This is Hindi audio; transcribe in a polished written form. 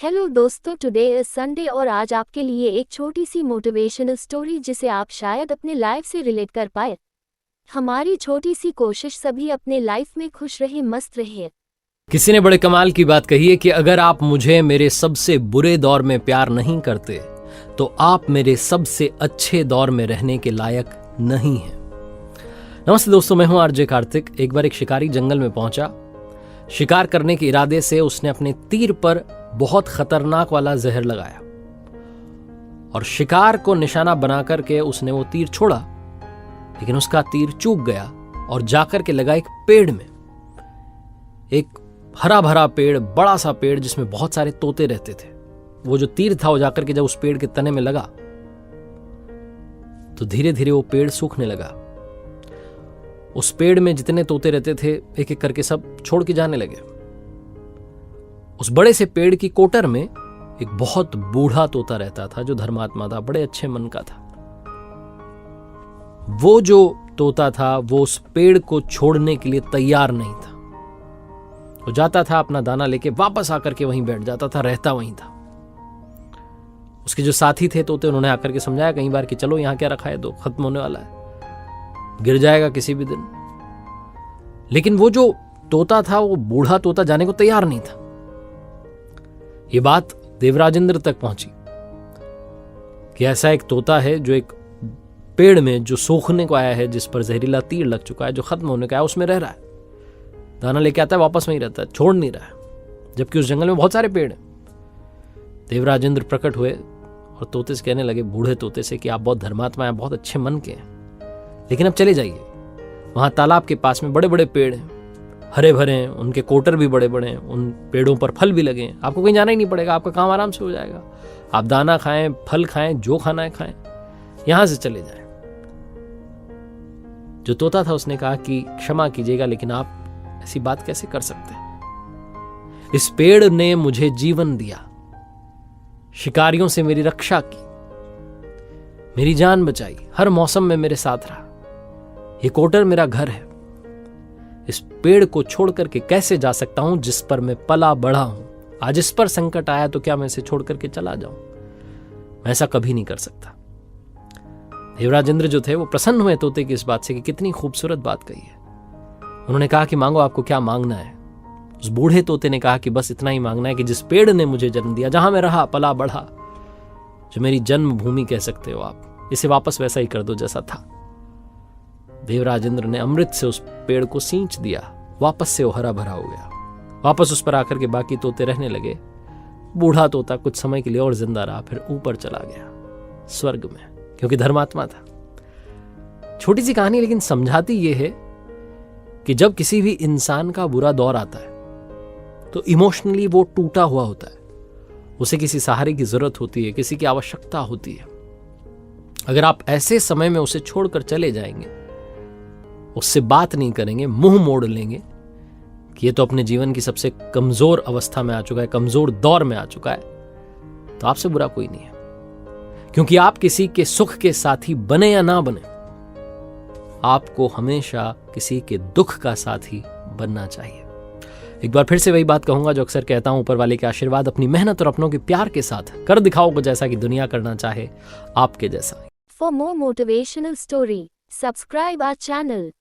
हेलो दोस्तों, टुडे इज संडे और आज आपके लिए एक छोटी सी मोटिवेशनल स्टोरी जिसे आप शायद अपने लाइफ से रिलेट कर पाए। हमारी छोटी सी कोशिश सभी अपने लाइफ में खुश रहे, मस्त रहे। किसी ने बड़े कमाल की बात कही है कि अगर आप मुझे मेरे सबसे बुरे दौर में प्यार नहीं करते तो आप मेरे सबसे अच्छे दौर में रहने के लायक नहीं हैं। नमस्ते दोस्तों, मैं हूं आरजे कार्तिक। एक बार एक शिकारी जंगल में पहुंचा। शिकार करने के इरादे से उसने अपने तीर पर बहुत खतरनाक वाला जहर लगाया और शिकार को निशाना बनाकर के उसने वो तीर छोड़ा, लेकिन उसका तीर चूक गया और जाकर के लगा एक पेड़ में। एक हरा भरा पेड़, बड़ा सा पेड़ जिसमें बहुत सारे तोते रहते थे। वो जो तीर था वो जाकर के जब उस पेड़ के तने में लगा तो धीरे धीरे वो पेड़ सूखने लगा। उस पेड़ में जितने तोते रहते थे एक एक करके सब छोड़ के जाने लगे। उस बड़े से पेड़ की कोटर में एक बहुत बूढ़ा तोता रहता था जो धर्मात्मा था, बड़े अच्छे मन का था। वो जो तोता था वो उस पेड़ को छोड़ने के लिए तैयार नहीं था। वो जाता था, अपना दाना लेके वापस आकर के वहीं बैठ जाता था, रहता वहीं था। उसके जो साथी थे तोते, उन्होंने आकर के समझाया कई बार कि चलो यहां क्या रखा है, तो खत्म होने वाला है, गिर जाएगा किसी भी दिन। लेकिन वो जो तोता था, वो बूढ़ा तोता जाने को तैयार नहीं था। ये बात देवराजेंद्र तक पहुंची कि ऐसा एक तोता है जो एक पेड़ में जो सूखने को आया है, जिस पर जहरीला तीर लग चुका है, जो खत्म होने का है, उसमें रह रहा है। दाना लेके आता है, वापस वहीं रहता है, छोड़ नहीं रहा है, जबकि उस जंगल में बहुत सारे पेड़ हैं। देवराजेंद्र प्रकट हुए और तोते से कहने लगे, बूढ़े तोते से, कि आप बहुत धर्मात्मा हैं, बहुत अच्छे मन के हैं, लेकिन अब चले जाइए। वहां तालाब के पास में बड़े बड़े पेड़ हैं, हरे भरे हैं, उनके कोटर भी बड़े बड़े हैं, उन पेड़ों पर फल भी लगे हैं। आपको कहीं जाना ही नहीं पड़ेगा, आपका काम आराम से हो जाएगा। आप दाना खाएं, फल खाएं, जो खाना है खाएं, यहां से चले जाएं। जो तोता था उसने कहा कि क्षमा कीजिएगा, लेकिन आप ऐसी बात कैसे कर सकते हैं? इस पेड़ ने मुझे जीवन दिया, शिकारियों से मेरी रक्षा की, मेरी जान बचाई, हर मौसम में मेरे साथ रहा। ये कोटर मेरा घर है। इस पेड़ को छोड़ करके कैसे जा सकता हूं जिस पर मैं पला बढ़ा हूं? आज इस पर संकट आया तो क्या मैं इसे छोड़ करके चला जाऊं? मैं ऐसा कभी नहीं कर सकता। देवराजेंद्र जो थे वो प्रसन्न हुए तोते की इस बात से कि कितनी खूबसूरत बात कही है। उन्होंने कहा कि मांगो, आपको क्या मांगना है? उस बूढ़े तोते ने कहा कि बस इतना ही मांगना है कि जिस पेड़ ने मुझे जन्म दिया, जहां मैं रहा, पला बढ़ा, जो मेरी जन्मभूमि कह सकते हो आप, इसे वापस वैसा ही कर दो जैसा था। देवराजेंद्र ने अमृत से उस पेड़ को सींच दिया, वापस से वो हरा भरा हो गया। वापस उस पर आकर के बाकी तोते रहने लगे। बूढ़ा तोता कुछ समय के लिए और जिंदा रहा, फिर ऊपर चला गया स्वर्ग में, क्योंकि धर्मात्मा था। छोटी सी कहानी, लेकिन समझाती ये है कि जब किसी भी इंसान का बुरा दौर आता है तो इमोशनली वो टूटा हुआ होता है, उसे किसी सहारे की जरूरत होती है, किसी की आवश्यकता होती है। अगर आप ऐसे समय में उसे छोड़कर चले जाएंगे, उससे बात नहीं करेंगे, मुंह मोड़ लेंगे कि ये तो अपने जीवन की सबसे कमजोर अवस्था में आ चुका है, कमजोर दौर में आ चुका है, तो आपसे बुरा कोई नहीं है। क्योंकि आप किसी के सुख के साथी बने या ना बने, आपको हमेशा किसी के दुख का साथी बनना चाहिए। एक बार फिर से वही बात कहूंगा जो अक्सर कहता हूं, ऊपर वाले के आशीर्वाद, अपनी मेहनत और अपनों के प्यार के साथ कर दिखाओ को जैसा कि दुनिया करना चाहे आपके जैसा। For more motivational story, subscribe our channel.